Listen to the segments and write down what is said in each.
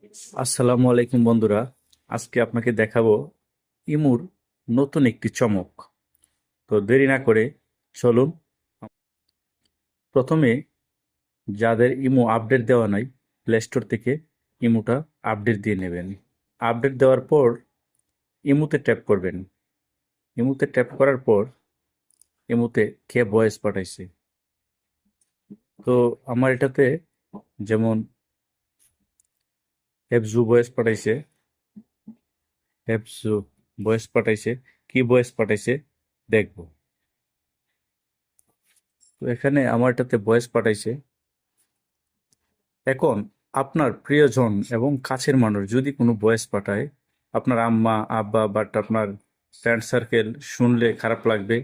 আসসালামু আলাইকুম বন্ধুরা। আজকে আপনাকে দেখাবো ইমুর নতুন একটি চমক। তো দেরি না করে চলুন। প্রথমে যাদের ইমো আপডেট দেওয়া নাই, প্লে স্টোর থেকে ইমোটা আপডেট দিয়ে নেবেন। আপডেট দেওয়ার পর ইমোতে ট্যাপ করবেন। ইমোতে ট্যাপ করার পর ইমোতে কে ভয়েস পাঠাইছে। তো আমার এটাতে যেমন হেফজু ভয়েস পাঠাইছে, হেফজু ভয়েস পাঠাইছে, কি ভয়েস পাঠাইছে দেখবো। তো এখানে আমার এটাতে ভয়েস পাঠাইছে। এখন আপনার প্রিয়জন এবং কাছের মানুষ যদি কোনো ভয়েস পাঠায়, আপনার আম্মা আব্বা বাট আপনার ফ্রেন্ড সার্কেল শুনলে খারাপ লাগবে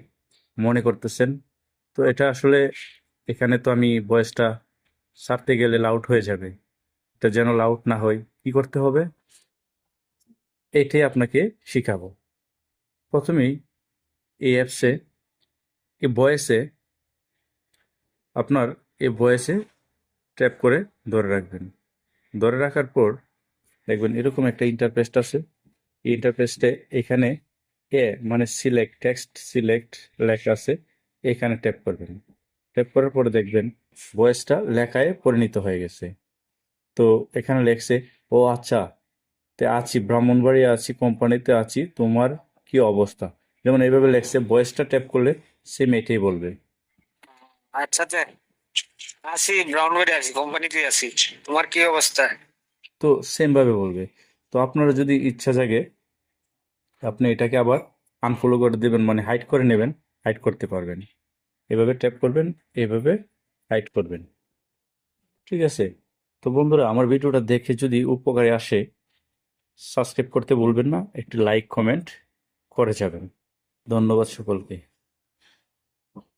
মনে করতেছেন। তো এটা আসলে এখানে তো আমি ভয়েসটা ছাড়তে গেলে লাউড হয়ে যাবে। এটা যেন লাউড না হয় কি করতে হবে, এটাই আপনাকে শিখাবো। প্রথমেই এই অ্যাপসে, এই ভয়েসে, আপনার এই ভয়েসে ট্যাপ করে ধরে রাখবেন। ধরে রাখার পর দেখবেন এরকম একটা ইন্টারফেস আছে। এই ইন্টারফেসে এখানে মানে সিলেক্ট টেক্সট সিলেক্ট লেখা আছে, এখানে ট্যাপ করবেন। ট্যাপ করার পরে দেখবেন ভয়েসটা লেখায় পরিণত হয়ে গেছে। তো এখানে লেখছে, ও আচ্ছা, তে আছি ব্রাহ্মণবাড়িয়া আছি, কোম্পানিতে আছি, তোমার কি অবস্থা। যেমন এইভাবে লেখছে, ভয়েসটা ট্যাপ করলে সেম এটাই বলবে। আচ্ছা আচ্ছা, আছি ব্রাউনবাড়ি আছি, কোম্পানিতে আছি। তোমার কি অবস্থা? তো সেম ভাবে বলবে। তো আপনারা যদি ইচ্ছা জাগে, আপনি এটাকে আবার আনফলো করে দেবেন, মানে হাইড করে নেবেন, হাইড করতে পারবেন। এভাবে ট্যাপ করবেন, এভাবে হাইড করবেন। ঠিক আছে? তো বন্ধুরা, আমার ভিডিওটা দেখে যদি উপকারে আসে, সাবস্ক্রাইব করতে ভুলবেন না, একটি লাইক কমেন্ট করে যাবেন। ধন্যবাদ সকলকে।